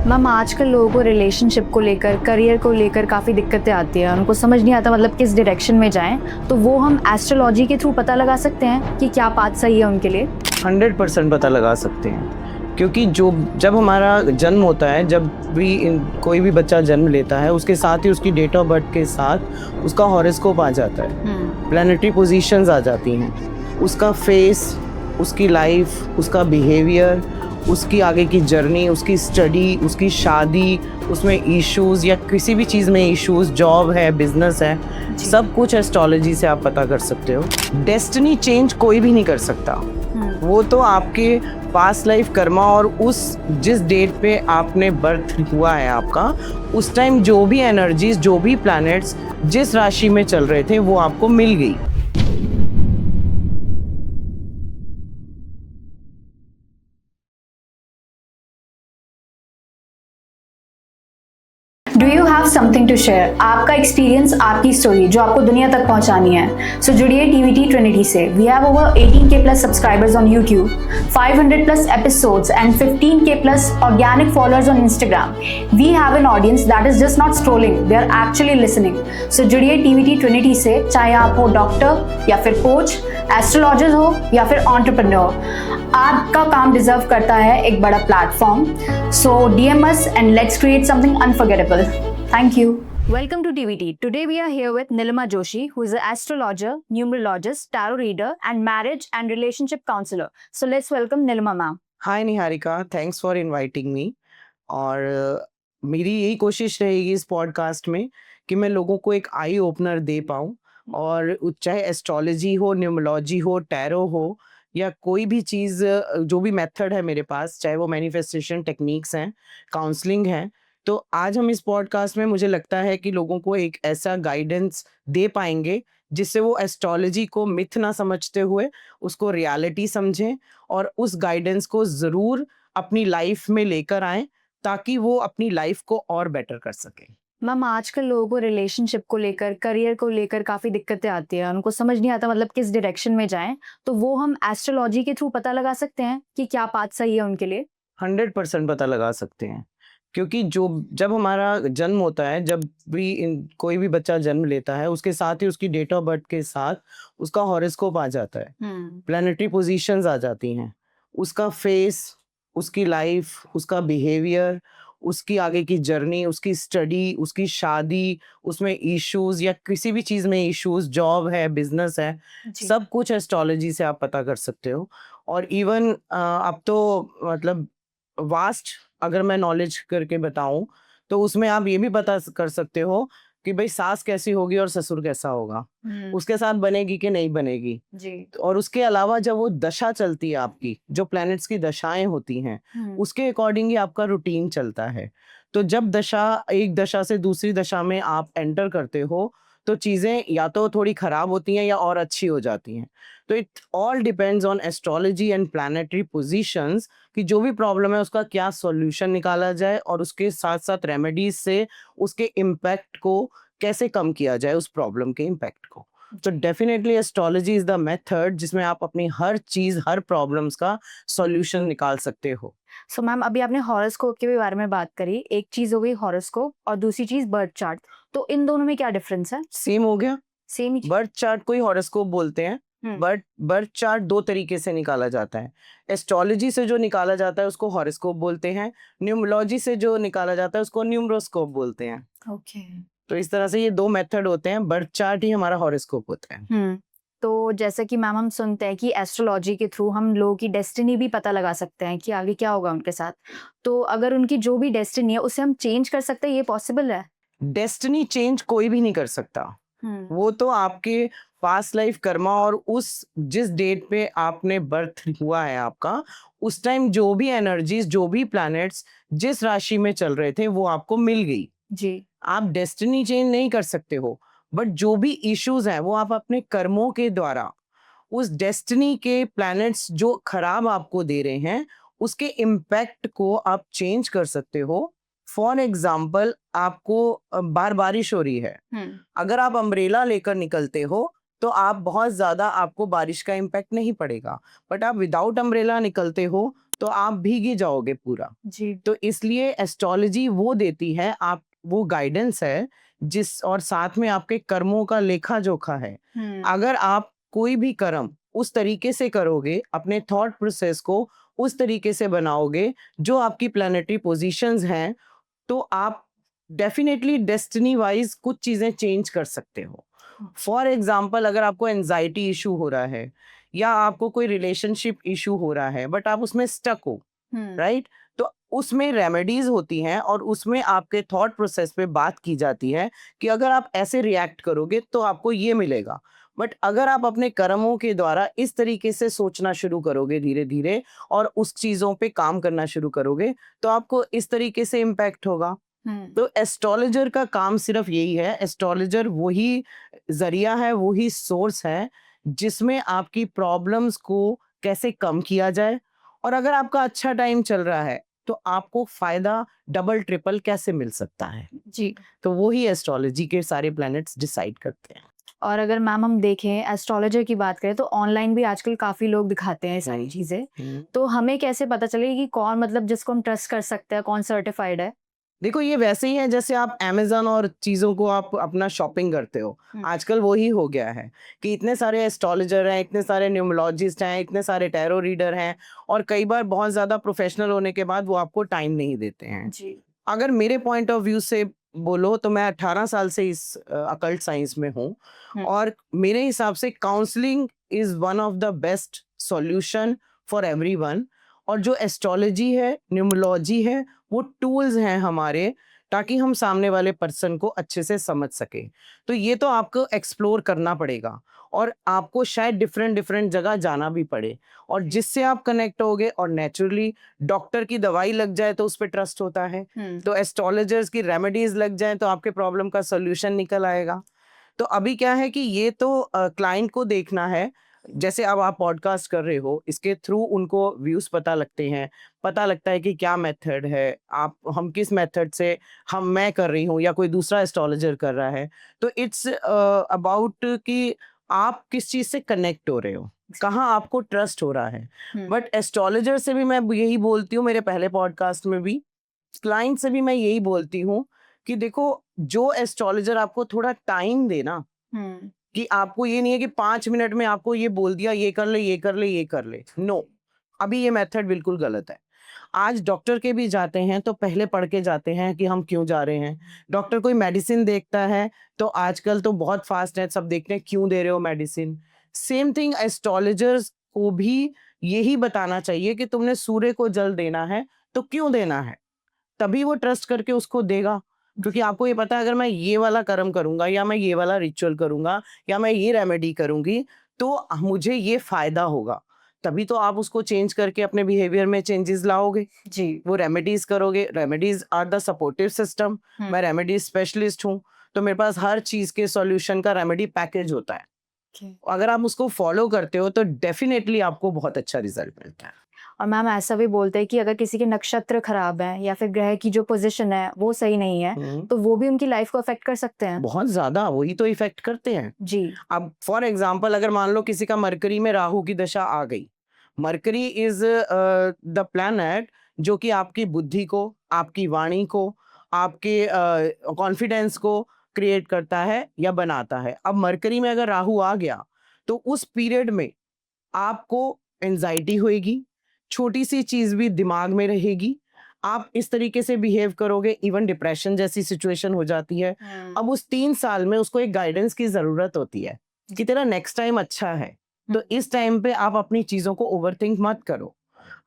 Ma'am आजकल लोगों को रिलेशनशिप को लेकर करियर को लेकर काफ़ी दिक्कतें आती हैं, उनको समझ नहीं आता मतलब किस डायरेक्शन में जाएं। तो वो हम एस्ट्रोलॉजी के थ्रू पता लगा सकते हैं कि क्या पाथ सही है उनके लिए। 100% पता लगा सकते हैं, क्योंकि जब हमारा जन्म होता है, जब भी कोई भी बच्चा जन्म लेता है, उसके साथ ही उसकी डेट ऑफ बर्थ के साथ उसका हॉरोस्कोप आ जाता है, प्लैनेटरी पोजीशंस आ जाती हैं, उसका फेस, उसकी लाइफ, उसका बिहेवियर, उसकी आगे की जर्नी, उसकी स्टडी, उसकी शादी, उसमें इश्यूज़ या किसी भी चीज़ में इश्यूज़, जॉब है, बिजनेस है, सब कुछ एस्ट्रोलॉजी से आप पता कर सकते हो। डेस्टिनी चेंज कोई भी नहीं कर सकता, वो तो आपके पास्ट लाइफ कर्मा और उस जिस डेट पे आपने बर्थ हुआ है आपका, उस टाइम जो भी एनर्जीज, जो भी प्लैनेट्स जिस राशि में चल रहे थे वो आपको मिल गई। Do you have something to share? आपका एक्सपीरियंस, आपकी स्टोरी जो आपको दुनिया तक पहुंचानी है। सो जुड़िए टीवीटी ट्रिनिटी से। We have over 18K plus subscribers on YouTube, 500 plus episodes and 15K plus organic followers on Instagram. We have an audience that is just not scrolling, they are actually listening. So जुड़िए TVT Trinity से, चाहे आप हो doctor या फिर coach, astrologer हो या फिर एंटरप्रेन्योर। आपका काम डिजर्व करता है एक बड़ा platform. So DM us and let's create something unforgettable. Thank you. Welcome to TVT. Today we are here with Nilima Joshi, who is an astrologer, numerologist, tarot reader, and marriage and relationship counselor. So let's welcome Nilima ma'am. Hi Niharika, thanks for inviting me. और मेरी यही कोशिश रहेगी इस podcast में कि मैं लोगों को एक आई ओपनर दे पाऊँ, और चाहे एस्ट्रोलॉजी हो, न्यूमरोलॉजी हो, टैरो हो, या कोई भी चीज़, जो भी मेथड है मेरे पास, चाहे वो मैनिफेस्टेशन टेक्निक्स हैं, काउंसलिंग है, तो आज हम इस पॉडकास्ट में मुझे लगता है कि लोगों को एक ऐसा गाइडेंस दे पाएंगे जिससे वो एस्ट्रोलॉजी को मिथ ना समझते हुए उसको रियलिटी समझें, और उस गाइडेंस को ज़रूर अपनी लाइफ में लेकर आएं, ताकि वो अपनी लाइफ को और बेटर कर सकें। मैम आजकल लोगों को रिलेशनशिप को लेकर करियर को लेकर काफ़ी दिक्कतें आती हैं, उनको समझ नहीं आता मतलब किस डायरेक्शन में जाएं। तो वो हम एस्ट्रोलॉजी के थ्रू पता लगा सकते हैं कि क्या पाथ सही है उनके लिए। 100% पता लगा सकते हैं, क्योंकि जब हमारा जन्म होता है, जब भी कोई भी बच्चा जन्म लेता है, उसके साथ ही उसकी डेट ऑफ बर्थ के साथ उसका हॉरोस्कोप आ जाता है, प्लैनेटरी पोजीशंस आ जाती हैं, उसका फेस, उसकी लाइफ, उसका बिहेवियर, उसकी आगे की जर्नी, उसकी स्टडी, उसकी शादी, उसमें इश्यूज़ या किसी भी चीज़ में इश्यूज़, जॉब है, बिजनेस है, सब कुछ एस्ट्रोलॉजी से आप पता कर सकते हो। और इवन अब तो मतलब वास्ट, अगर मैं नॉलेज करके बताऊं, तो उसमें आप ये भी पता कर सकते हो कि भाई सास कैसी होगी और ससुर कैसा होगा, उसके साथ बनेगी कि नहीं बनेगी जी। और उसके अलावा जब वो दशा चलती है आपकी, जो प्लैनेट्स की दशाएं होती हैं, उसके अकॉर्डिंग ही आपका रूटीन चलता है। तो जब एक दशा से दूसरी दशा में आप एंटर करते हो, तो चीज़ें या तो थोड़ी खराब होती हैं या और अच्छी हो जाती हैं। तो it all depends on astrology and planetary positions, कि जो भी प्रॉब्लम है उसका क्या सॉल्यूशन निकाला जाए, और उसके साथ साथ रेमेडीज से उसके इम्पैक्ट को कैसे कम किया जाए, उस प्रॉब्लम के इम्पैक्ट को। तो definitely astrology is the method जिसमें आप अपनी हर चीज, हर प्रॉब्लम्स का सॉल्यूशन निकाल सकते हो। सो मैम अभी आपने हॉरोस्कोप के भी बारे में बात करी। एक चीज हो गई हॉरोस्कोप और दूसरी चीज बर्थ चार्ट। तो इन दोनों में क्या डिफरेंस है? सेम हो गया। सेम ही। बर्थ चार्ट को ही हॉरोस्कोप बोलते हैं, बट बर्थ चार्ट दो तरीके से निकाला जाता है। एस्ट्रोलॉजी से जो निकाला जाता है उसको हॉरोस्कोप बोलते हैं, न्यूमरोलॉजी से जो निकाला जाता है उसको न्यूमरोस्कोप बोलते हैं। ओके। तो इस तरह से ये दो मेथड होते हैं, बर्थ चार्ट ही हमारा हॉरोस्कोप होता है। तो जैसे कि मैम हम सुनते हैं कि एस्ट्रोलॉजी के थ्रू हम लोगों की डेस्टिनी भी पता लगा सकते हैं कि आगे क्या होगा उनके साथ। तो अगर उनकी जो भी डेस्टिनी है उसे हम चेंज कर सकते हैं, ये पॉसिबल है? डेस्टिनी चेंज कोई भी नहीं कर सकता, वो तो आपके पास्ट लाइफ कर्मा और उस जिस डेट पे आपने बर्थ हुआ है आपका, उस टाइम जो भी एनर्जीज, जो भी प्लैनेट्स जिस राशि में चल रहे थे वो आपको मिल गई। जी। आप डेस्टिनी चेंज नहीं कर सकते हो, बट जो भी इश्यूज हैं वो आप अपने कर्मों के द्वारा, उस डेस्टिनी के प्लैनेट्स जो खराब आपको दे रहे हैं, उसके इम्पैक्ट को आप चेंज कर सकते हो। फॉर एग्जाम्पल, आपको बार बारिश हो रही है, अगर आप अम्ब्रेला लेकर निकलते हो तो आप बहुत ज्यादा, आपको बारिश का इम्पैक्ट नहीं पड़ेगा, बट आप विदाउट अम्ब्रेला निकलते हो तो आप भीग ही जाओगे पूरा। जी। तो इसलिए एस्ट्रोलॉजी वो देती है, आप वो गाइडेंस है जिस, और साथ में आपके कर्मों का लेखा जोखा है। अगर आप कोई भी कर्म उस तरीके से करोगे, अपने थॉट प्रोसेस को उस तरीके से बनाओगे जो आपकी प्लैनेटरी पोजीशंस हैं, तो आप डेफिनेटली डेस्टिनी वाइज कुछ चीजें चेंज कर सकते हो। फॉर एग्जाम्पल, अगर आपको एंजाइटी इशू हो रहा है या आपको कोई रिलेशनशिप इशू हो रहा है बट आप उसमें स्टक हो, राइट, तो उसमें रेमेडीज होती हैं और उसमें आपके थॉट प्रोसेस पे बात की जाती है कि अगर आप ऐसे रिएक्ट करोगे तो आपको ये मिलेगा। बट अगर आप अपने कर्मों के द्वारा इस तरीके से सोचना शुरू करोगे धीरे धीरे और उस चीजों पे काम करना शुरू करोगे तो आपको इस तरीके से इम्पैक्ट होगा। तो एस्ट्रोलॉजर का काम सिर्फ यही है, एस्ट्रोलॉजर वही जरिया है, वही सोर्स है जिसमें आपकी प्रॉब्लम्स को कैसे कम किया जाए, और अगर आपका अच्छा टाइम चल रहा है तो आपको फायदा डबल ट्रिपल कैसे मिल सकता है। जी। तो वही एस्ट्रोलॉजी के सारे प्लैनेट्स डिसाइड करते हैं। और अगर मैम हम देखें एस्ट्रोलॉजर की बात करें तो ऑनलाइन भी आजकल काफी लोग दिखाते हैं ये सारी चीजें, तो हमें कैसे पता चलेगा कि कौन मतलब जिसको हम ट्रस्ट कर सकते हैं, कौन सर्टिफाइड है? देखो, ये वैसे ही है जैसे आप अमेज़न और चीज़ों को आप अपना शॉपिंग करते हो। आजकल वही हो गया है कि इतने सारे एस्ट्रोलॉजर हैं, इतने सारे न्यूमरोलॉजिस्ट हैं, इतने सारे टैरो रीडर हैं, और कई बार बहुत ज़्यादा प्रोफेशनल होने के बाद वो आपको टाइम नहीं देते हैं। जी। अगर मेरे पॉइंट ऑफ व्यू से बोलो तो मैं 18 साल से इस अकल्ट साइंस में हूँ, और मेरे हिसाब से counselling is one of the best solution for everyone. और जो एस्ट्रोलॉजी है, न्यूमरोलॉजी है, वो टूल्स हैं हमारे, ताकि हम सामने वाले पर्सन को अच्छे से समझ सके। तो ये तो आपको एक्सप्लोर करना पड़ेगा और आपको शायद डिफरेंट डिफरेंट जगह जाना भी पड़े, और जिससे आप कनेक्ट होगे, और नेचुरली डॉक्टर की दवाई लग जाए तो उस पर ट्रस्ट होता है, तो एस्ट्रोलॉजर्स की रेमेडीज लग जाए तो आपके प्रॉब्लम का सोल्यूशन निकल आएगा। तो अभी क्या है कि ये तो क्लाइंट को देखना है। जैसे अब आप पॉडकास्ट कर रहे हो, इसके थ्रू उनको व्यूज पता लगते हैं, पता लगता है कि क्या मेथड है, आप हम किस मेथड से, मैं कर रही हूँ या कोई दूसरा एस्ट्रोलॉजर कर रहा है। तो इट्स अबाउट कि आप किस चीज से कनेक्ट हो रहे हो, कहाँ आपको ट्रस्ट हो रहा है। बट एस्ट्रोलॉजर से भी मैं यही बोलती हूँ, मेरे पहले पॉडकास्ट में भी, क्लाइंट से भी मैं यही बोलती हूँ कि देखो, जो एस्ट्रोलॉजर आपको थोड़ा टाइम देना, कि आपको ये नहीं है कि 5 मिनट में आपको ये बोल दिया ये कर ले, ये कर ले, ये कर ले, नो, अभी ये मेथड बिल्कुल गलत है। आज डॉक्टर के भी जाते हैं तो पहले पढ़ के जाते हैं कि हम क्यों जा रहे हैं। डॉक्टर कोई मेडिसिन देखता है तो आजकल तो बहुत फास्ट है, सब देखते हैं क्यों दे रहे हो मेडिसिन। सेम थिंग एस्ट्रोलॉजर्स को भी यही बताना चाहिए कि तुमने सूर्य को जल देना है तो क्यों देना है, तभी वो ट्रस्ट करके उसको देगा। क्योंकि आपको ये पता है अगर मैं ये वाला कर्म करूंगा या मैं ये वाला रिचुअल करूंगा या मैं ये रेमेडी करूंगी तो मुझे ये फायदा होगा, तभी तो आप उसको चेंज करके अपने बिहेवियर में चेंजेस लाओगे। जी। वो रेमेडीज करोगे, remedies are the supportive system. मैं रेमेडीज स्पेशलिस्ट हूँ, तो मेरे पास हर चीज के सॉल्यूशन का रेमेडी पैकेज होता है। अगर आप उसको फॉलो करते हो तो डेफिनेटली आपको बहुत अच्छा रिजल्ट मिलता है। और मैम ऐसा भी बोलते हैं कि अगर किसी के नक्षत्र खराब है या फिर ग्रह की जो पोजीशन है वो सही नहीं है तो वो भी उनकी लाइफ को अफेक्ट कर सकते हैं। बहुत ज्यादा, वही तो इफेक्ट करते हैं जी। अब फॉर एग्जाम्पल, अगर मान लो किसी का मरकरी में राहु की दशा आ गई, मरकरी इज द प्लैनेट जो कि आपकी बुद्धि को, आपकी वाणी को, आपके कॉन्फिडेंस को क्रिएट करता है या बनाता है। अब मरकरी में अगर राहु आ गया तो उस पीरियड में आपको एंजाइटी होएगी, छोटी सी चीज भी दिमाग में रहेगी, आप इस तरीके से बिहेव करोगे, इवन डिप्रेशन जैसी सिचुएशन हो जाती है। अब उस 3 साल में उसको एक गाइडेंस की जरूरत होती है कि तेरा नेक्स्ट टाइम अच्छा है, तो इस टाइम पे आप अपनी चीजों को ओवरथिंक मत करो,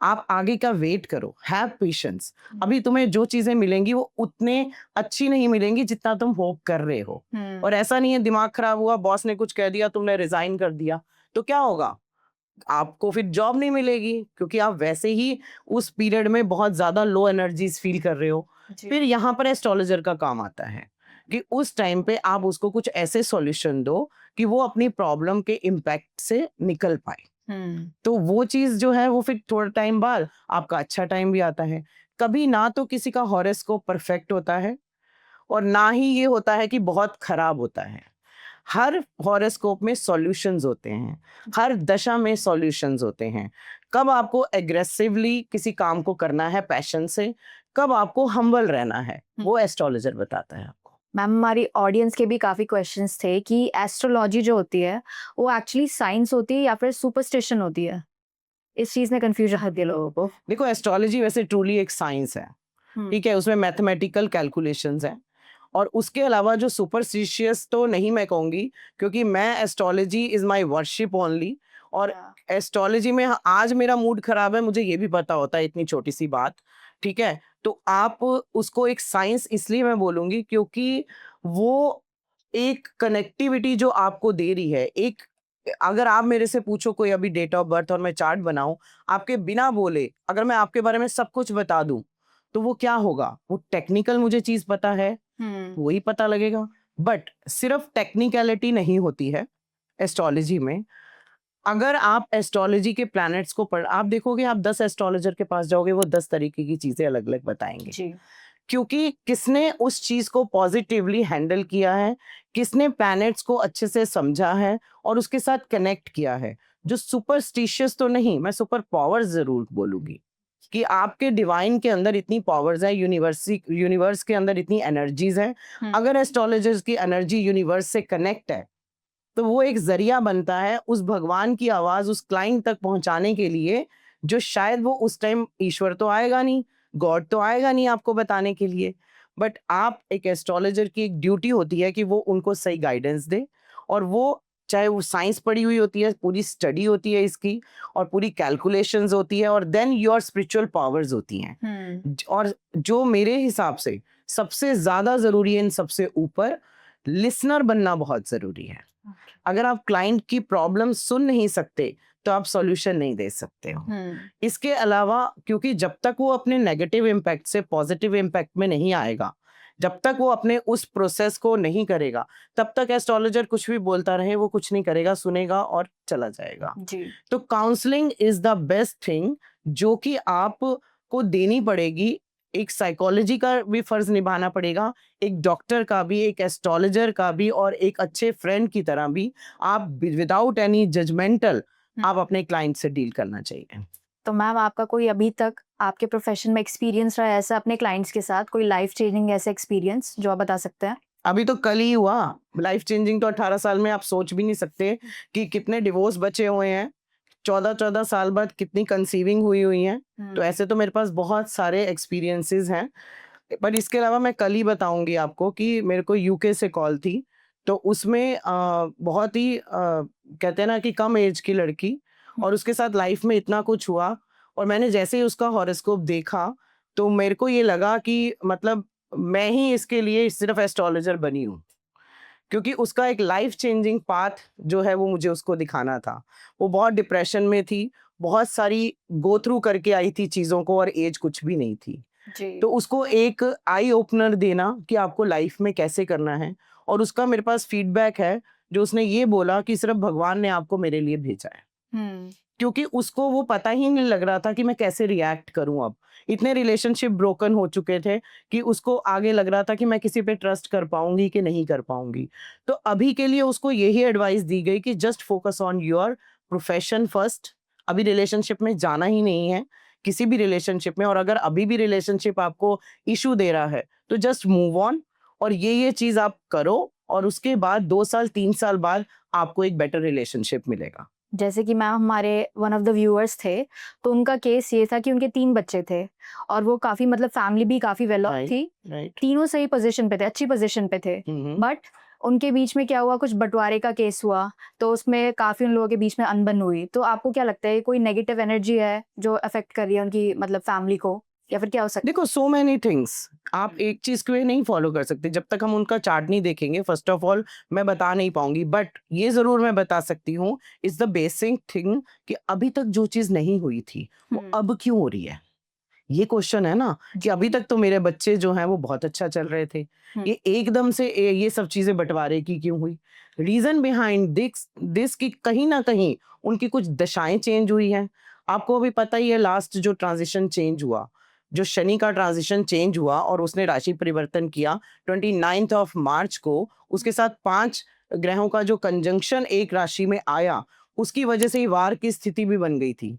आप आगे का वेट करो, हैव पेशेंस। अभी तुम्हें जो चीजें मिलेंगी वो उतने अच्छी नहीं मिलेंगी जितना तुम होप कर रहे हो। और ऐसा नहीं है दिमाग खराब हुआ, बॉस ने कुछ कह दिया, तुमने रिजाइन कर दिया, तो क्या होगा, आपको फिर जॉब नहीं मिलेगी, क्योंकि आप वैसे ही उस पीरियड में बहुत ज्यादा लो एनर्जीज फील कर रहे हो। फिर यहाँ पर एस्ट्रोलॉजर का काम आता है कि उस टाइम पे आप उसको कुछ ऐसे सॉल्यूशन दो कि वो अपनी प्रॉब्लम के इम्पैक्ट से निकल पाए। तो वो चीज जो है वो फिर थोड़ा टाइम बाद आपका अच्छा टाइम भी आता है। कभी ना तो किसी का हॉरोस्कोप परफेक्ट होता है और ना ही ये होता है कि बहुत खराब होता है। हर हॉरोस्कोप में सॉल्यूशंस होते हैं, हर दशा में सॉल्यूशंस होते हैं। कब आपको एग्रेसिवली किसी काम को करना है पैशन से, कब आपको हम्बल रहना है, वो एस्ट्रोलॉजर बताता है आपको। मैम हमारी ऑडियंस के भी काफी क्वेश्चंस थे कि एस्ट्रोलॉजी जो होती है वो एक्चुअली साइंस होती है या फिर सुपरस्टिशन होती है। इस चीज ने कंफ्यूजन कर दिया लोगों को। देखो एस्ट्रोलॉजी वैसे ट्रूली एक साइंस है, ठीक है, उसमें मैथमेटिकल कैलकुलेशंस हैं, और उसके अलावा जो सुपरस्टिशियस तो नहीं मैं कहूँगी, क्योंकि मैं astrology is my worship only. और एस्ट्रोलॉजी में आज मेरा मूड खराब है, मुझे ये भी पता होता है, इतनी छोटी सी बात, ठीक है। तो आप उसको एक साइंस इसलिए मैं बोलूँगी क्योंकि वो एक कनेक्टिविटी जो आपको दे रही है, एक, अगर आप मेरे से पूछो कोई अभी डेट ऑफ बर्थ और मैं चार्ट बनाऊं आपके बिना बोले, अगर मैं आपके बारे में सब कुछ बता दूं तो वो क्या होगा, वो टेक्निकल मुझे चीज पता है वही पता लगेगा। बट सिर्फ टेक्निकलिटी नहीं होती है एस्ट्रोलॉजी में। अगर आप एस्ट्रोलॉजी के प्लैनेट्स को पढ़, आप देखोगे, आप 10 एस्ट्रोलॉजर के पास जाओगे, वो 10 तरीके की चीजें अलग अलग बताएंगे जी। क्योंकि किसने उस चीज को पॉजिटिवली हैंडल किया है, किसने प्लैनेट्स को अच्छे से समझा है और उसके साथ कनेक्ट किया है। जो सुपरस्टिशियस तो नहीं, मैं सुपर पावर्स जरूर बोलूंगी कि आपके डिवाइन के अंदर इतनी पावर्स है, यूनिवर्स के अंदर इतनी एनर्जीज है। अगर एस्ट्रोलॉजर्स की एनर्जी यूनिवर्स से कनेक्ट है तो वो एक जरिया बनता है उस भगवान की आवाज उस क्लाइंट तक पहुंचाने के लिए, जो शायद वो उस टाइम, ईश्वर तो आएगा नहीं, गॉड तो आएगा नहीं आपको बताने के लिए, बट आप एक एस्ट्रोलॉजर की एक ड्यूटी होती है कि वो उनको सही गाइडेंस दे। और वो चाहे वो साइंस पढ़ी हुई होती है, पूरी स्टडी होती है इसकी, और पूरी कैलकुलेशंस होती है, और देन योर स्पिरिचुअल पावर्स होती हैं। और जो मेरे हिसाब से सबसे ज्यादा जरूरी है इन सबसे ऊपर, लिसनर बनना बहुत जरूरी है। अगर आप क्लाइंट की प्रॉब्लम सुन नहीं सकते तो आप सॉल्यूशन नहीं दे सकते हो। इसके अलावा, क्योंकि जब तक वो अपने नेगेटिव इम्पैक्ट से पॉजिटिव इम्पैक्ट में नहीं आएगा, जब तक वो अपने उस प्रोसेस को नहीं करेगा, तब तक एस्ट्रोलॉजर कुछ भी बोलता रहे, वो कुछ नहीं करेगा, सुनेगा और चला जाएगा जी। तो counselling is the best thing जो कि आप को देनी पड़ेगी। एक साइकोलॉजी का भी फर्ज निभाना पड़ेगा, एक डॉक्टर का भी, एक एस्ट्रोलॉजर का भी, और एक अच्छे फ्रेंड की तरह भी। आप विदाउट एनी जजमेंटल आप अपने क्लाइंट से डील करना चाहिए। तो मैम आपका कोई अभी तक आपके प्रोफेशन में एक्सपीरियंस रहा है ऐसा अपने क्लाइंट्स के साथ, कोई लाइफ चेंजिंग ऐसा एक्सपीरियंस जो आप बता सकते हैं? अभी तो कल ही हुआ लाइफ चेंजिंग, तो 18 साल में आप सोच भी नहीं सकते कि कितने डिवोर्स बचे हुए हैं, 14 साल बाद कितनी कंसीविंग हुई हैं। तो ऐसे तो मेरे पास बहुत सारे एक्सपीरियंसेस हैं, पर इसके अलावा मैं कल ही बताऊंगी आपको कि मेरे को यूके से कॉल थी। तो उसमें बहुत ही कहते हैं ना कि कम एज की लड़की, और उसके साथ लाइफ में इतना कुछ हुआ, और मैंने जैसे ही उसका हॉरोस्कोप देखा तो मेरे को ये लगा कि मतलब मैं ही इसके लिए सिर्फ एस्ट्रोलॉजर बनी हूँ, क्योंकि उसका एक लाइफ चेंजिंग पाथ जो है वो मुझे उसको दिखाना था। वो बहुत डिप्रेशन में थी, बहुत सारी गो थ्रू करके आई थी चीज़ों को, और एज कुछ भी नहीं थी। जी। तो उसको एक आई ओपनर देना कि आपको लाइफ में कैसे करना है, और उसका मेरे पास फीडबैक है जो उसने ये बोला कि सिर्फ भगवान ने आपको मेरे लिए भेजा है, क्योंकि उसको वो पता ही नहीं लग रहा था कि मैं कैसे रिएक्ट करूं। अब इतने रिलेशनशिप ब्रोकन हो चुके थे कि उसको आगे लग रहा था कि मैं किसी पे ट्रस्ट कर पाऊंगी कि नहीं कर पाऊंगी। तो अभी के लिए उसको यही एडवाइस दी गई कि just focus on your profession first. अभी रिलेशनशिप में जाना ही नहीं है, किसी भी रिलेशनशिप में, और अगर अभी भी रिलेशनशिप आपको इशू दे रहा है तो जस्ट मूव ऑन, और ये चीज आप करो, और उसके बाद 2 साल 3 साल बाद आपको एक बेटर रिलेशनशिप मिलेगा। जैसे कि मैम हमारे वन ऑफ द व्यूअर्स थे, तो उनका केस ये था कि उनके 3 बच्चे थे और वो काफी मतलब फैमिली भी काफी वेल ऑफ थी, तीनों सही पोजीशन पे थे, अच्छी पोजीशन पे थे, बट उनके बीच में क्या हुआ, कुछ बंटवारे का केस हुआ, तो उसमें काफी उन लोगों के बीच में अनबन हुई। तो आपको क्या लगता है कोई नेगेटिव एनर्जी है जो अफेक्ट कर रही है उनकी मतलब फैमिली को, या फिर क्या हो सकता है? देखो सो मैनी थिंग्स, आप एक चीज को नहीं फॉलो कर सकते जब तक हम उनका चार्ट नहीं देखेंगे। फर्स्ट ऑफ ऑल मैं बता नहीं पाऊंगी, बट ये जरूर मैं बता सकती हूँ, इज द बेसिक थिंग कि अभी तक जो चीज नहीं हुई थी वो अब क्यों हो रही है। ये क्वेश्चन है ना, कि अभी तक तो मेरे बच्चे जो हैं वो बहुत अच्छा चल रहे थे, ये एकदम से ये सब चीजें बंटवारे की क्यों हुई। रीजन बिहाइंड दिस कि कहीं ना कहीं उनकी कुछ दशाएं चेंज हुई हैं। आपको अभी पता ही है, लास्ट जो ट्रांजिशन चेंज हुआ, जो शनि का ट्रांजिशन चेंज हुआ और उसने राशि परिवर्तन किया 29 ऑफ मार्च को, उसके साथ 5 ग्रहों का जो कंजंक्शन एक राशि में आया, उसकी वजह से ही वार की स्थिति भी बन गई थी।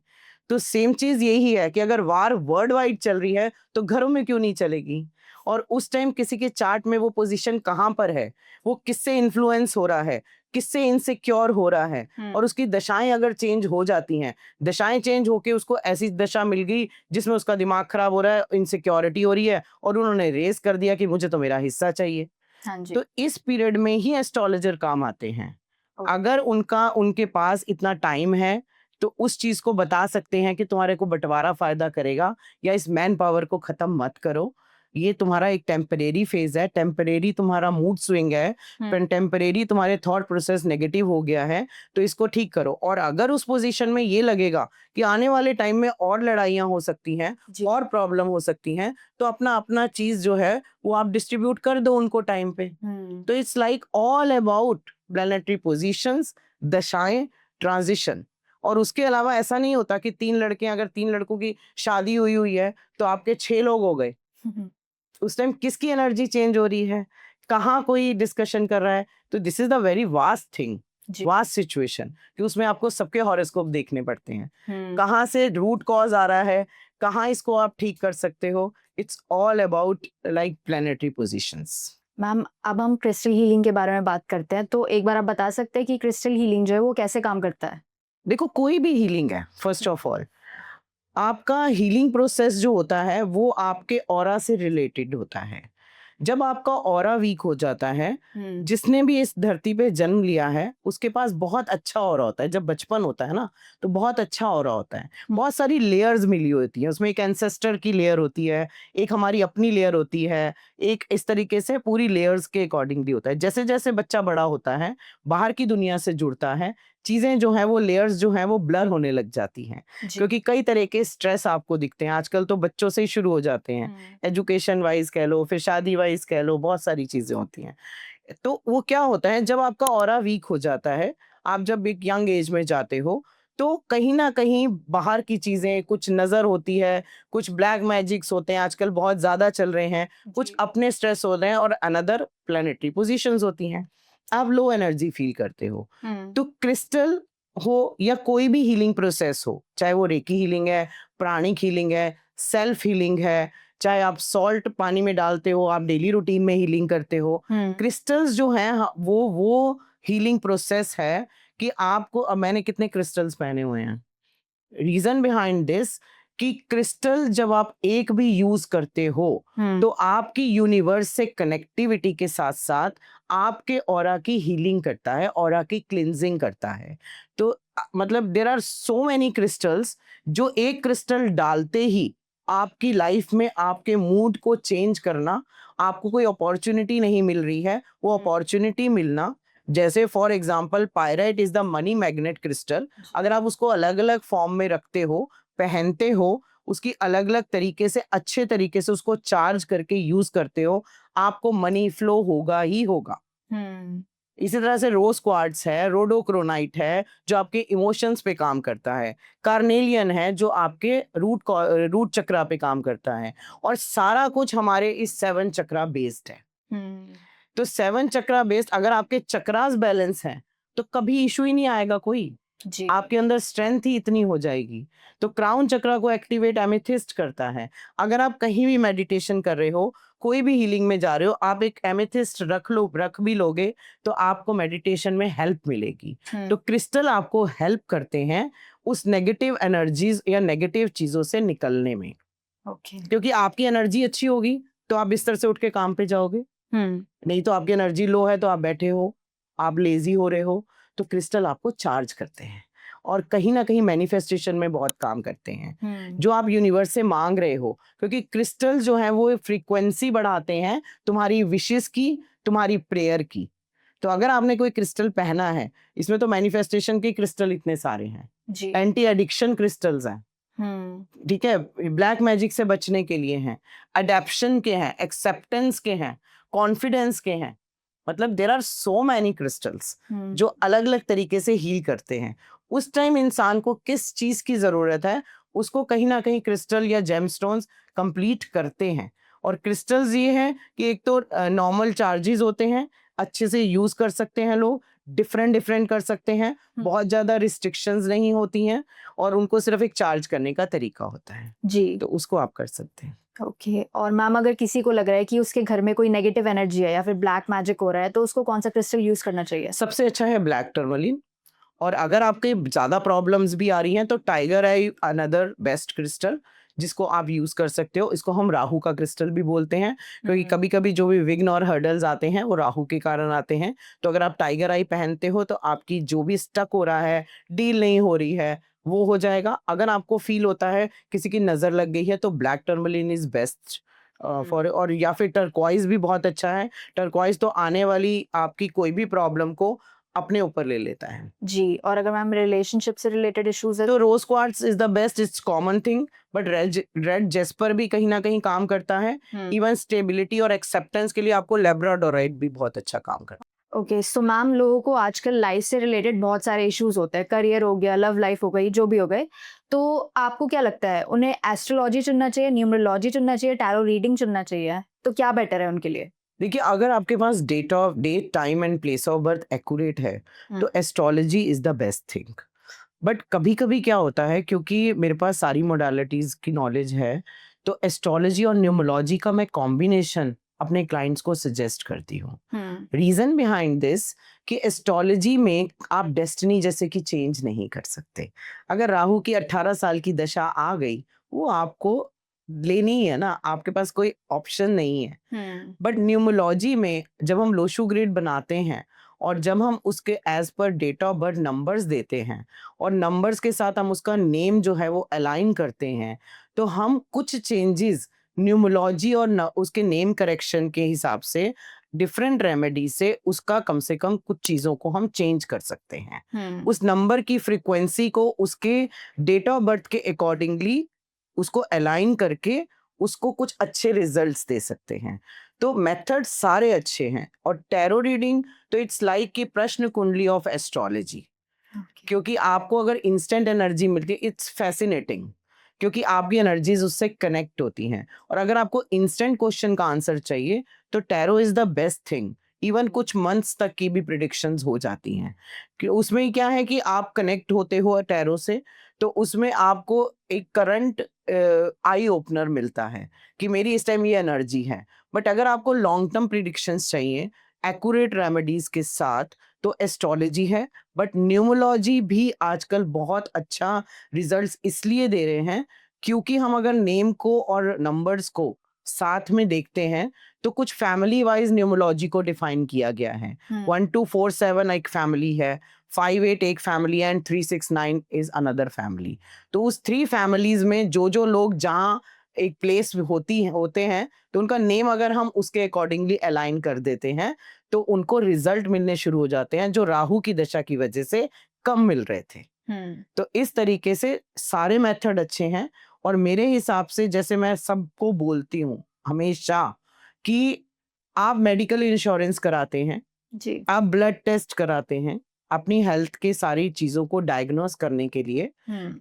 तो सेम चीज यही है कि अगर वार वर्ल्ड वाइड चल रही है तो घरों में क्यों नहीं चलेगी? और उस टाइम किसी के चार्ट में वो पोजीशन कहाँ पर है, वो किससे इन्फ्लुएंस हो रहा है, किससे इनसिक्योर हो रहा है, और उसकी दशाएं अगर चेंज हो जाती हैं, दशाएं चेंज होके उसको ऐसी दशा मिल गई जिसमें उसका दिमाग खराब हो रहा है, इनसिक्योरिटी हो रही है, और उन्होंने रेस कर दिया कि मुझे तो मेरा हिस्सा चाहिए। हाँ जी। तो इस पीरियड में ही एस्ट्रोलॉजर काम आते हैं। ओके। अगर उनके पास इतना टाइम है तो उस चीज को बता सकते हैं कि तुम्हारे को बंटवारा फायदा करेगा, या इस मैन पावर को खत्म मत करो, ये तुम्हारा एक टेम्परेरी फेज है, टेम्परेरी तुम्हारा मूड स्विंग है, टेम्परेरी तुम्हारे थॉट प्रोसेस नेगेटिव हो गया है, तो इसको ठीक करो। और अगर उस पोजीशन में ये लगेगा कि आने वाले टाइम में और लड़ाइयाँ हो सकती हैं, और प्रॉब्लम हो सकती हैं, तो अपना अपना चीज जो है वो आप डिस्ट्रीब्यूट कर दो उनको टाइम पे। तो it's like all about planetary positions, दशाएं, ट्रांजिशन। और उसके अलावा ऐसा नहीं होता कि 3 लड़के, अगर 3 लड़कों की शादी हुई हुई है तो आपके 6 लोग हो गए। उस टाइम किसकी एनर्जी चेंज हो रही है, कहाँ कोई डिस्कशन कर रहा है। तो this is the very vast thing, vast situation, कि उसमें आपको सबके हॉरोस्कोप देखने पड़ते हैं, कहाँ से रूट कॉज आ रहा है, कहाँ इसको आप ठीक कर सकते हो। It's all about like planetary positions. Ma'am, अब हम क्रिस्टल हीलिंग के बारे में बात करते हैं, तो एक बार आप बता सकते हैं कि क्रिस्टल हीलिंग जो है वो कैसे काम करता है? देखो, कोई भी हीलिंग है, फर्स्ट ऑफ ऑल आपका हीलिंग प्रोसेस जो होता है वो आपके ऑरा से रिलेटेड होता है। जब आपका ऑरा वीक हो जाता है, जिसने भी इस धरती पे जन्म लिया है उसके पास बहुत अच्छा ऑरा होता है। जब बचपन होता है ना तो बहुत अच्छा ऑरा होता है, बहुत सारी लेयर्स मिली होती हैं उसमें। एक एंसेस्टर की लेयर होती है, एक हमारी अपनी लेयर होती है, एक इस तरीके से पूरी लेयर्स के अकॉर्डिंगली होता है। जैसे जैसे बच्चा बड़ा होता है, बाहर की दुनिया से जुड़ता है, चीजें जो हैं वो लेयर्स जो हैं वो ब्लर होने लग जाती हैं, क्योंकि कई तरह के स्ट्रेस आपको दिखते हैं। आजकल तो बच्चों से ही शुरू हो जाते हैं, एजुकेशन वाइज कह लो, फिर शादी वाइज कह लो, बहुत सारी चीजें होती हैं। तो वो क्या होता है, जब आपका ऑरा वीक हो जाता है, आप जब एक यंग एज में जाते हो, तो कहीं ना कहीं बाहर की चीजें कुछ नजर होती है, कुछ ब्लैक मैजिक्स होते हैं आजकल बहुत ज्यादा चल रहे हैं, कुछ अपने स्ट्रेस हो रहे हैं, और अनदर प्लैनेटरी पोजीशंस होती हैं, आप लो एनर्जी फील करते हो। तो क्रिस्टल हो या कोई भी हीलिंग प्रोसेस हो, चाहे वो रेकी हीलिंग है, प्राणिक हीलिंग है, सेल्फ हीलिंग है, चाहे आप सॉल्ट पानी में डालते हो, आप डेली रूटीन में हीलिंग करते हो, क्रिस्टल्स जो हैं वो हीलिंग प्रोसेस है कि आपको। अब मैंने कितने क्रिस्टल्स पहने हुए हैं, रीजन बिहाइंड दिस कि क्रिस्टल जब आप एक भी यूज करते हो तो आपकी यूनिवर्स से कनेक्टिविटी के साथ साथ आपके ऑरा की हीलिंग करता है, ऑरा की क्लिंजिंग करता है। तो मतलब there are so many crystals, जो एक क्रिस्टल डालते ही आपकी लाइफ में आपके मूड को चेंज करना, आपको कोई अपॉर्चुनिटी नहीं मिल रही है, वो अपॉर्चुनिटी मिलना। जैसे for example pyrite is the money magnet crystal. अगर आप उसको अलग अलग फॉर्म में रखते हो, पहनते हो, उसकी अलग अलग तरीके से अच्छे तरीके से उसको चार्ज करके यूज करते हो, आपको मनी फ्लो होगा ही होगा। इसी तरह से रोज क्वार्ट्ज है, रोडोक्रोनाइट है जो आपके इमोशंस पे काम करता है, कार्नेलियन है जो आपके रूट चक्रा पे काम करता है, और सारा कुछ हमारे इस 7 चक्रा बेस्ड है। तो 7 चक्रा बेस्ड, अगर आपके चक्रास बैलेंस हैं तो कभी इशू ही नहीं आएगा कोई, आपके अंदर स्ट्रेंथ ही इतनी हो जाएगी। तो क्राउन चक्रा को एक्टिवेट एमेथिस्ट करता है। अगर आप कहीं भी मेडिटेशन कर रहे हो, कोई भी हीलिंग में जा रहे हो, आप एक एमेथिस्ट रख भी लोगे तो आपको मेडिटेशन में हेल्प मिलेगी। तो क्रिस्टल आपको हेल्प करते हैं उस नेगेटिव एनर्जीज या नेगेटिव चीजों से निकलने में। क्योंकि आपकी एनर्जी अच्छी होगी तो आप बिस्तर से उठ के काम पे जाओगे, नहीं तो आपकी एनर्जी लो है तो आप बैठे हो, आप लेजी हो रहे हो। तो क्रिस्टल आपको चार्ज करते हैं और कहीं ना कहीं मैनिफेस्टेशन में बहुत काम करते हैं, जो आप यूनिवर्स से मांग रहे हो। क्योंकि क्रिस्टल जो है वो फ्रीक्वेंसी बढ़ाते हैं तुम्हारी विशेस की, तुम्हारी प्रेयर की। तो अगर आपने कोई क्रिस्टल पहना है, इसमें तो मैनिफेस्टेशन के क्रिस्टल इतने सारे हैं, एंटी एडिक्शन क्रिस्टल्स हैं, ठीक है, ब्लैक मैजिक से बचने के लिए हैं, अडेप्शन के हैं, एक्सेप्टेंस के हैं, कॉन्फिडेंस के हैं। मतलब there are so many crystals जो अलग अलग तरीके से हील करते हैं। उस टाइम इंसान को किस चीज की जरूरत है, उसको कहीं ना कहीं क्रिस्टल या जेमस्टोन्स कंप्लीट करते हैं। और क्रिस्टल्स ये हैं कि एक तो नॉर्मल चार्जेस होते हैं, अच्छे से यूज कर सकते हैं लोग, डिफरेंट डिफरेंट कर सकते हैं, बहुत ज़्यादा रिस्ट्रिक्शंस नहीं होती हैं और उनको सिर्फ एक चार्ज करने का तरीका होता है, जी। तो उसको आप कर सकते हैं। ओके, और मैम अगर किसी को लग रहा है कि उसके घर में कोई नेगेटिव एनर्जी है या फिर ब्लैक मैजिक हो रहा है, तो उसको कौन सा क्रिस्टल यूज करना चाहिए? सबसे अच्छा है ब्लैक टर्मलिन, और अगर आपके ज़्यादा प्रॉब्लम्स भी आ रही हैं तो टाइगर आई अनदर बेस्ट क्रिस्टल जिसको आप यूज़ कर सकते हो। इसको हम राहु का क्रिस्टल भी बोलते हैं, क्योंकि कभी कभी जो भी विघ्न और हर्डल्स आते हैं वो राहु के कारण आते हैं। तो अगर आप टाइगर आई पहनते हो तो आपकी जो भी स्टक हो रहा है, डील नहीं हो रही है, वो हो जाएगा। अगर आपको फील होता है किसी की नज़र लग गई है तो black tourmaline is best for, और या फिर टर्कॉइज भी बहुत अच्छा है। टर्कॉइज तो आने वाली आपकी कोई भी प्रॉब्लम को अपने ऊपर ले लेता है। जी, और अगर मैम रिलेशनशिप से रिलेटेड इश्यूज है तो rose quartz is the best, it's common thing, but red jasper भी कहीं ना कहीं काम करता है। इवन स्टेबिलिटी और एक्सेप्टेंस के लिए आपको लेब्राडोराइट भी बहुत अच्छा काम करता है। ओके, सो मैम लोगों को आजकल लाइफ से रिलेटेड बहुत सारे इश्यूज होते हैं, करियर हो गया, लव लाइफ हो गई, जो भी हो गए, तो आपको क्या लगता है उन्हें एस्ट्रोलॉजी चुनना चाहिए, न्यूमरोलॉजी चुनना चाहिए, टैरो रीडिंग चुनना चाहिए, तो क्या बेटर है उनके लिए? देखिए, अगर आपके पास date time and place of birth accurate है तो astrology is the best thing. But कभी कभी क्या होता है, क्योंकि मेरे पास सारी मोडालिटीज की नॉलेज है, तो एस्ट्रोलॉजी और न्यूमरोलॉजी का मैं कॉम्बिनेशन अपने क्लाइंट्स को सजेस्ट करती हूँ। रीजन बिहाइंड दिस कि एस्ट्रोलॉजी में आप डेस्टिनी जैसे कि चेंज नहीं कर सकते। अगर राहु की 18 साल की दशा आ गई, वो आपको लेनी ही है ना, आपके पास कोई ऑप्शन नहीं है। बट न्यूमरोलॉजी में जब हम लोशू ग्रिड बनाते हैं और जब हम उसके as per date of birth numbers देते हैं और नंबर्स के साथ हम उसका नेम जो है वो अलाइन करते हैं, तो हम कुछ चेंजेस न्यूमरोलॉजी और उसके नेम करेक्शन के हिसाब से डिफरेंट रेमेडी से उसका कम से कम कुछ चीज़ों को हम चेंज कर सकते हैं। उस नंबर की फ्रीक्वेंसी को उसके डेट ऑफ बर्थ के अकॉर्डिंगली उसको अलाइन करके उसको कुछ अच्छे रिजल्ट्स दे सकते हैं। तो मेथड सारे अच्छे हैं, और टैरो रीडिंग तो इट्स लाइक कि प्रश्न कुंडली ऑफ एस्ट्रोलॉजी, क्योंकि आपको अगर इंस्टेंट एनर्जी मिलती है, इट्स फैसिनेटिंग, क्योंकि आपकी एनर्जीज उससे कनेक्ट होती हैं। और अगर आपको इंस्टेंट क्वेश्चन का आंसर चाहिए तो tarot is the best thing. Even कुछ मंथ्स तक की भी प्रिडिक्शंस हो जाती हैं, कि उसमें क्या है कि आप कनेक्ट होते हो टैरो से, तो उसमें आपको एक करंट आई ओपनर मिलता है कि मेरी इस टाइम ये एनर्जी है। बट अगर आपको लॉन्ग टर्म प्रिडिक्शंस चाहिए एक्यूरेट रेमेडीज के साथ, तो एस्ट्रोलॉजी है। बट न्यूमरोलॉजी भी आजकल बहुत अच्छा रिजल्ट्स इसलिए दे रहे हैं क्योंकि हम अगर नेम को और नंबर्स को साथ में देखते हैं तो कुछ फैमिली वाइज न्यूमरोलॉजी को डिफाइन किया गया है। 1247 एक फैमिली है, 58 एक फैमिली है, एंड 369 इज अनदर फैमिली। तो उस 3 फैमिलीज में जो लोग जहाँ एक प्लेस होते हैं, तो उनका नेम अगर हम उसके अकॉर्डिंगली अलाइन कर देते हैं तो उनको रिजल्ट मिलने शुरू हो जाते हैं जो राहु की दशा की वजह से कम मिल रहे थे। तो इस तरीके से सारे मेथड अच्छे हैं, और मेरे हिसाब से जैसे मैं सबको बोलती हूँ हमेशा कि आप मेडिकल इंश्योरेंस कराते हैं जी, आप ब्लड टेस्ट कराते हैं अपनी हेल्थ के सारी चीजों को डायग्नोस करने के लिए,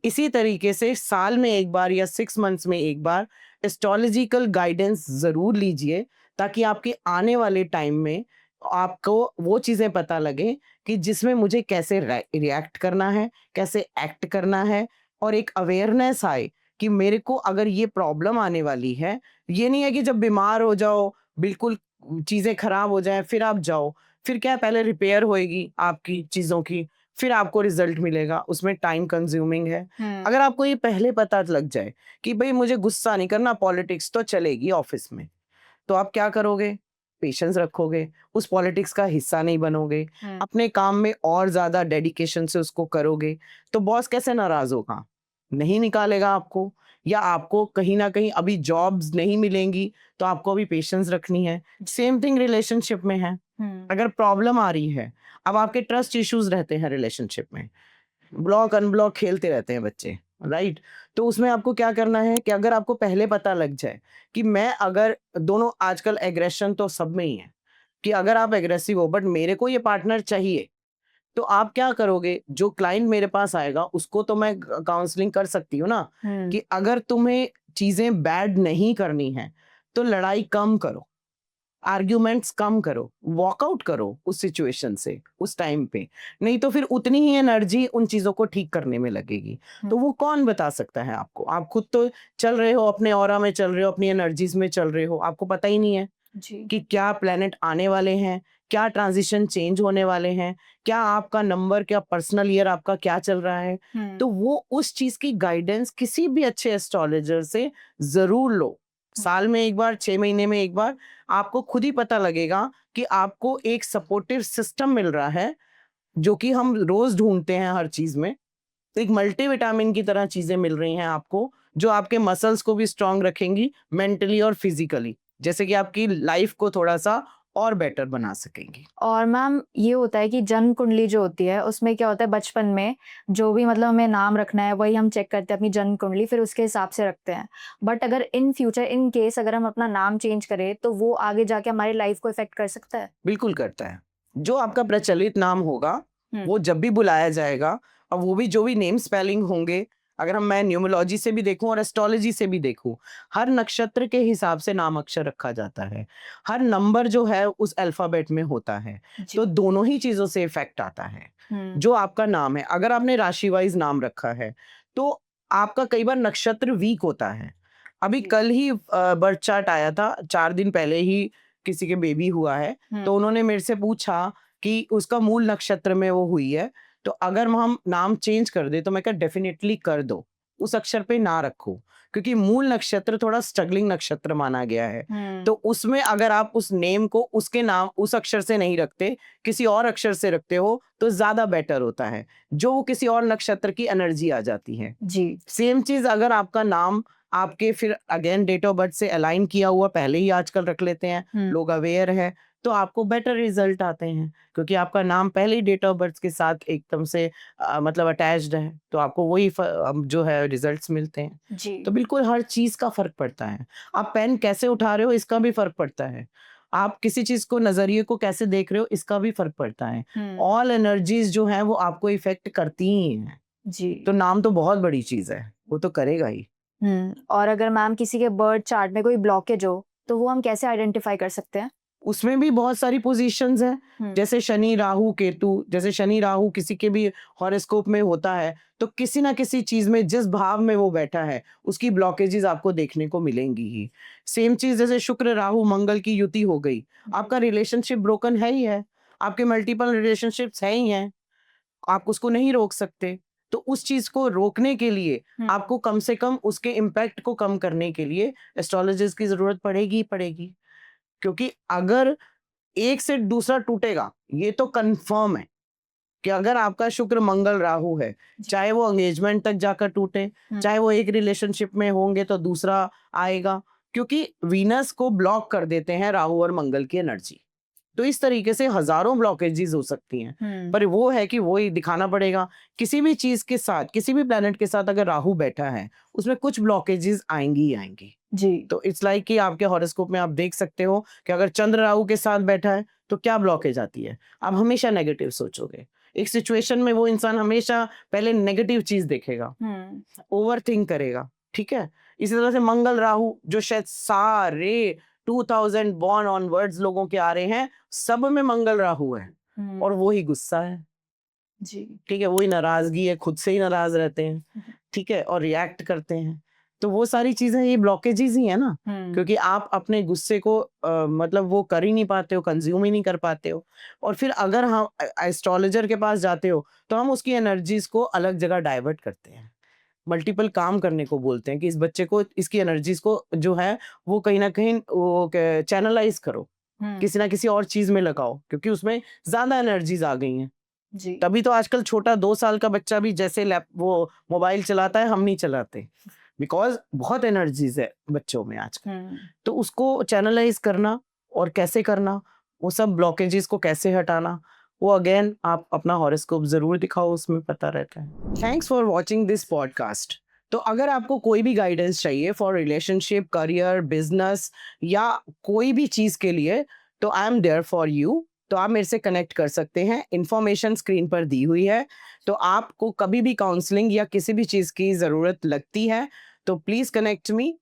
इसी तरीके से साल में एक बार या 6 मंथ्स में एक बार एस्ट्रोलॉजिकल गाइडेंस जरूर लीजिए, ताकि आपके आने वाले टाइम में आपको वो चीजें पता लगे कि जिसमें मुझे कैसे रिएक्ट करना है, कैसे एक्ट करना है, और एक अवेयरनेस आए कि मेरे को अगर ये प्रॉब्लम आने वाली है। ये नहीं है कि जब बीमार हो जाओ, बिल्कुल चीजें खराब हो जाए फिर आप जाओ, फिर क्या पहले रिपेयर होएगी आपकी चीजों की, फिर आपको रिजल्ट मिलेगा, उसमें टाइम कंज्यूमिंग है। अगर आपको ये पहले पता लग जाए कि भाई मुझे गुस्सा नहीं करना, पॉलिटिक्स तो चलेगी ऑफिस में, तो आप क्या करोगे? पेशेंस रखोगे, उस पॉलिटिक्स का हिस्सा नहीं बनोगे, अपने काम में और ज्यादा डेडिकेशन से उसको करोगे, तो बॉस कैसे नाराज होगा? नहीं निकालेगा आपको, या आपको कहीं ना कहीं अभी जॉब्स नहीं मिलेंगी तो आपको अभी पेशेंस रखनी है। सेम थिंग रिलेशनशिप में है। अगर प्रॉब्लम आ रही है, अब आपके ट्रस्ट इश्यूज रहते हैं रिलेशनशिप में, ब्लॉक अनब्लॉक खेलते रहते हैं बच्चे, राइट? तो उसमें आपको क्या करना है कि अगर आपको पहले पता लग जाए कि मैं अगर दोनों, आजकल एग्रेशन तो सब में ही है कि अगर आप एग्रेसिव हो बट मेरे को ये पार्टनर चाहिए, तो आप क्या करोगे? जो क्लाइंट मेरे पास आएगा उसको तो मैं काउंसलिंग कर सकती हूँ ना कि अगर तुम्हें चीजें बैड नहीं करनी है तो लड़ाई कम करो, आर्ग्यूमेंट्स कम करो, वॉकआउट करो उस सिचुएशन से उस टाइम पे, नहीं तो फिर उतनी ही एनर्जी उन चीजों को ठीक करने में लगेगी। तो वो कौन बता सकता है आपको? आप खुद तो चल रहे हो, अपने ऑरा में चल रहे हो, अपनी एनर्जीज में चल रहे हो, आपको पता ही नहीं है जी। कि क्या प्लेनेट आने वाले हैं, क्या ट्रांजिशन चेंज होने वाले हैं, क्या आपका नंबर, क्या पर्सनल ईयर आपका क्या चल रहा है। तो वो उस चीज की गाइडेंस किसी भी अच्छे एस्ट्रोलॉजर से जरूर लो। साल में एक बार, 6 महीने में एक बार, आपको खुद ही पता लगेगा कि आपको एक सपोर्टिव सिस्टम मिल रहा है, जो कि हम रोज ढूंढते हैं हर चीज में। तो एक मल्टीविटामिन की तरह चीजें मिल रही हैं आपको, जो आपके मसल्स को भी स्ट्रांग रखेंगी, मेंटली और फिजिकली, जैसे कि आपकी लाइफ को थोड़ा सा और बेटर बना सकेंगी। और मैम ये होता है कि जन्म कुंडली जो होती है उसमें क्या होता है, बचपन में जो भी मतलब हमें नाम रखना है वही हम चेक करते हैं अपनी जन्म कुंडली, फिर उसके हिसाब से रखते हैं। बट अगर इन फ्यूचर इन केस अगर हम अपना नाम चेंज करें तो वो आगे जाके हमारी लाइफ को इफेक्ट कर सकता है? बिल्कुल करता है। जो आपका प्रचलित नाम होगा, हम्म। वो जब भी बुलाया जाएगा, और वो भी जो भी नेम स्पेलिंग होंगे, अगर मैं न्यूमरोलॉजी से भी देखूं और एस्ट्रोलॉजी से भी देखूं, हर नक्षत्र के हिसाब से नाम अक्षर रखा जाता है। हर नंबर जो है उस अल्फाबेट में होता है। जी। तो दोनों ही चीजों से इफेक्ट आता है। जो जो आपका नाम है, अगर आपने राशि वाइज नाम रखा है, तो आपका कई बार नक्षत्र वीक होता है। अभी जी। कल ही बर्थ चार्ट आया था, 4 दिन पहले ही किसी के बेबी हुआ है। तो उन्होंने मेरे से पूछा कि उसका मूल नक्षत्र में वो हुई है, तो अगर हम नाम चेंज कर दे, तो मैं कहा डेफिनेटली कर दो, उस अक्षर पे ना रखो, क्योंकि मूल नक्षत्र थोड़ा स्ट्रगलिंग नक्षत्र माना गया है। तो उसमें अगर आप उस नेम को उसके नाम उस अक्षर से नहीं रखते, किसी और अक्षर से रखते हो, तो ज्यादा बेटर होता है, जो वो किसी और नक्षत्र की एनर्जी आ जाती है। जी। सेम चीज अगर आपका नाम आपके फिर अगेन डेट ऑफ बर्थ से अलाइन किया हुआ पहले ही आजकल रख लेते हैं, लोग अवेयर है, तो आपको बेटर रिजल्ट आते हैं, क्योंकि आपका नाम पहले ही डेट ऑफ बर्थ के साथ एकदम से मतलब अटैच्ड है, तो आपको वही जो है रिजल्ट्स मिलते हैं। जी। तो बिल्कुल हर चीज का फर्क पड़ता है। आप पेन कैसे उठा रहे हो, इसका भी फर्क पड़ता है। आप किसी चीज को, नजरिए को कैसे देख रहे हो, इसका भी फर्क पड़ता है। ऑल एनर्जीज जो है वो आपको इफेक्ट करती ही हैं। जी। तो नाम तो बहुत बड़ी चीज है, वो तो करेगा ही। और अगर मैम किसी के बर्थ चार्ट में कोई ब्लॉकेज हो तो वो हम कैसे आइडेंटिफाई कर सकते हैं? उसमें भी बहुत सारी पोजीशंस हैं, जैसे शनि राहु केतु। जैसे शनि राहु किसी के भी हॉरोस्कोप में होता है, तो किसी ना किसी चीज में, जिस भाव में वो बैठा है, उसकी ब्लॉकेजेस आपको देखने को मिलेंगी ही। सेम चीज जैसे शुक्र राहु मंगल की युति हो गई, आपका रिलेशनशिप ब्रोकन है ही है, आपके मल्टीपल रिलेशनशिप्स है ही हैं, आप उसको नहीं रोक सकते। तो उस चीज को रोकने के लिए आपको कम से कम उसके इम्पैक्ट को कम करने के लिए एस्ट्रोलॉजिस्ट की जरूरत पड़ेगी ही पड़ेगी। क्योंकि अगर एक से दूसरा टूटेगा, ये तो कंफर्म है कि अगर आपका शुक्र मंगल राहु है, चाहे वो एंगेजमेंट तक जाकर टूटे, चाहे वो एक रिलेशनशिप में होंगे तो दूसरा आएगा, क्योंकि वीनस को ब्लॉक कर देते हैं राहु और मंगल की एनर्जी। तो इस तरीके से हजारों ब्लॉकेजेस हो सकती हैं, पर वो है कि वो ही दिखाना पड़ेगा। किसी भी चीज के साथ, किसी भी प्लेनेट के साथ अगर राहु बैठा है, उसमें कुछ ब्लॉकेजेस आएंगी ही आएंगी। जी। तो इट्स लाइक कि आपके हॉरोस्कोप में आप देख सकते हो कि अगर चंद्र राहु के साथ बैठा है तो क्या ब्लॉकेज आती है। आप हमेशा नेगेटिव सोचोगे, एक सिचुएशन में वो इंसान हमेशा पहले नेगेटिव चीज देखेगा, ओवर थिंक करेगा, ठीक है। इसी तरह से मंगल राहु, जो शायद सारे 2000 बॉर्न ऑनवर्ड्स लोगों के आ रहे हैं, सब में मंगल राहु है, और वो ही गुस्सा है, जी। ठीक है, वही नाराजगी है, खुद से ही नाराज रहते हैं, ठीक है, और रिएक्ट करते हैं। तो वो सारी चीजें, ये ब्लॉकेजेस ही है ना, क्योंकि आप अपने गुस्से को मतलब वो कर ही नहीं पाते हो, कंज्यूम ही नहीं कर पाते हो। और फिर अगर हम एस्ट्रोलॉजर के पास जाते हो, तो हम उसकी एनर्जीज को अलग जगह डाइवर्ट करते हैं, मल्टीपल काम करने को बोलते हैं कि इस बच्चे को, इसकी एनर्जीज को जो है वो कहीं ना कहीं वो चैनलाइज करो, किसी ना किसी और चीज में लगाओ, क्योंकि उसमें ज्यादा एनर्जीज आ गई हैं। जी। तभी तो आजकल छोटा 2 साल का बच्चा भी जैसे वो मोबाइल चलाता है, हम नहीं चलाते, बिकॉज बहुत एनर्जीज है बच्चों में आजकल। तो उसको चैनलाइज करना और कैसे करना, वो सब ब्लॉकेजेस को कैसे हटाना, वो अगेन आप अपना हॉरोस्कोप जरूर दिखाओ, उसमें पता रहता है। Thanks for watching this podcast. तो अगर आपको कोई भी गाइडेंस चाहिए फॉर रिलेशनशिप, करियर, बिजनेस या कोई भी चीज के लिए, तो I am there for you. तो आप मेरे से कनेक्ट कर सकते हैं, इंफॉर्मेशन स्क्रीन पर दी हुई है। तो आपको कभी भी काउंसलिंग या किसी भी चीज की जरूरत लगती है, तो प्लीज कनेक्ट मी।